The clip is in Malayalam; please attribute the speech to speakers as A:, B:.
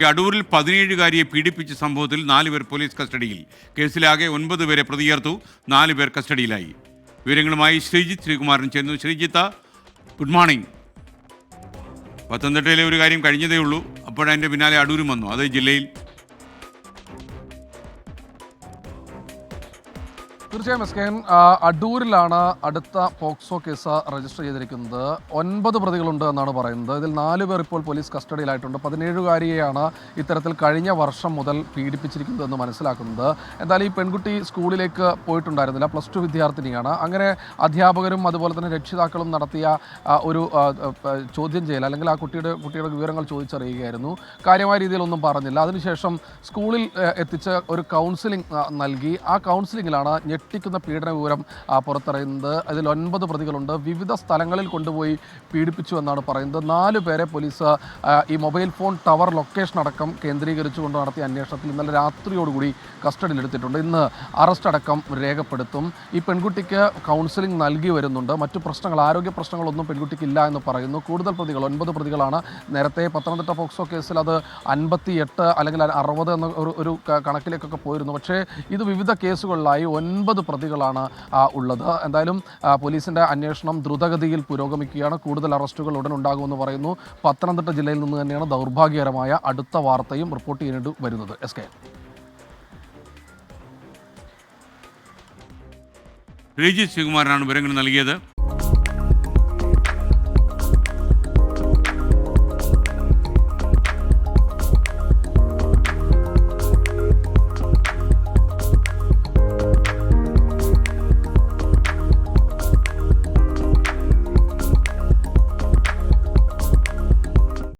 A: അടൂരിൽ 17-കാരിയെ പീഡിപ്പിച്ച സംഭവത്തിൽ 4 പേർ പോലീസ് കസ്റ്റഡിയിൽ. കേസിലാകെ 9 പേരെ പ്രതി ചേർത്തു. 4 പേർ കസ്റ്റഡിയിലായി. വിവരങ്ങളുമായി ശ്രീജിത്ത് ശ്രീകുമാരൻ ചേരുന്നു. Sreejith, good morning. പത്തനംതിട്ടയിലെ ഒരു കാര്യം കഴിഞ്ഞതേ ഉള്ളൂ, അപ്പോഴതിൻ്റെ പിന്നാലെ അടൂരും വന്നു. അതേ ജില്ലയിൽ
B: തീർച്ചയായും എസ് കെ എൻ, അടൂരിലാണ് അടുത്ത പോക്സോ കേസ് രജിസ്റ്റർ ചെയ്തിരിക്കുന്നത്. 9 പ്രതികളുണ്ട് എന്നാണ് പറയുന്നത്. ഇതിൽ 4 പേർ ഇപ്പോൾ പോലീസ് കസ്റ്റഡിയിലായിട്ടുണ്ട്. 17-കാരിയെയാണ് ഇത്തരത്തിൽ കഴിഞ്ഞ വർഷം മുതൽ പീഡിപ്പിച്ചിരിക്കുന്നതെന്ന് മനസ്സിലാക്കുന്നത്. എന്തായാലും ഈ പെൺകുട്ടി സ്കൂളിലേക്ക് പോയിട്ടുണ്ടായിരുന്നില്ല, +2 വിദ്യാർത്ഥിനിയാണ്. അങ്ങനെ അധ്യാപകരും അതുപോലെ തന്നെ രക്ഷിതാക്കളും നടത്തിയ ഒരു ചോദ്യം ചെയ്യൽ, അല്ലെങ്കിൽ ആ കുട്ടിയുടെ വിവരങ്ങൾ ചോദിച്ചറിയുകയായിരുന്നു. കാര്യമായ രീതിയിലൊന്നും പറഞ്ഞില്ല. അതിനുശേഷം സ്കൂളിൽ എത്തിച്ച് ഒരു കൗൺസിലിംഗ് നൽകി. ആ കൗൺസിലിങ്ങിലാണ് ഞെട്ടിക്കുന്ന പീഡന വിവരം പുറത്തറിയുന്നത്. അതിൽ 9 പ്രതികളുണ്ട്. വിവിധ സ്ഥലങ്ങളിൽ കൊണ്ടുപോയി പീഡിപ്പിച്ചു എന്നാണ് പറയുന്നത്. 4 പേരെ പോലീസ് ഈ മൊബൈൽ ഫോൺ ടവർ ലൊക്കേഷൻ അടക്കം കേന്ദ്രീകരിച്ചുകൊണ്ട് നടത്തിയ അന്വേഷണത്തിൽ ഇന്നലെ രാത്രിയോടുകൂടി കസ്റ്റഡിയിലെടുത്തിട്ടുണ്ട്. ഇന്ന് അറസ്റ്റ് അടക്കം രേഖപ്പെടുത്തും. ഈ പെൺകുട്ടിക്ക് കൗൺസിലിംഗ് നൽകി വരുന്നുണ്ട്. മറ്റു പ്രശ്നങ്ങൾ, ആരോഗ്യ പ്രശ്നങ്ങളൊന്നും പെൺകുട്ടിക്ക് ഇല്ല എന്ന് പറയുന്നു. കൂടുതൽ പ്രതികൾ 9 പ്രതികളാണ്. നേരത്തെ പത്തനംതിട്ട പോക്സോ കേസിൽ അത് 58 അല്ലെങ്കിൽ 60 എന്ന ഒരു കണക്കിലേക്കൊക്കെ പോയിരുന്നു. പക്ഷേ ഇത് വിവിധ കേസുകളിലായി 9 പ്രതികളാണ് ഉള്ളത്. എന്തായാലും പോലീസിന്റെ അന്വേഷണം ദ്രുതഗതിയിൽ പുരോഗമിക്കുകയാണ്. കൂടുതൽ അറസ്റ്റുകൾ ഉടൻ ഉണ്ടാകുമെന്ന് പറയുന്നു. പത്തനംതിട്ട ജില്ലയിൽ നിന്ന് തന്നെയാണ് ദൗർഭാഗ്യകരമായ അടുത്ത വാർത്തയും റിപ്പോർട്ട് ചെയ്യേണ്ടി വരുന്നത്. എസ് കെ
A: ശ്രീജിത്ത് ശ്രീകുമാരനാണ് വിവരങ്ങൾ നൽകിയത്.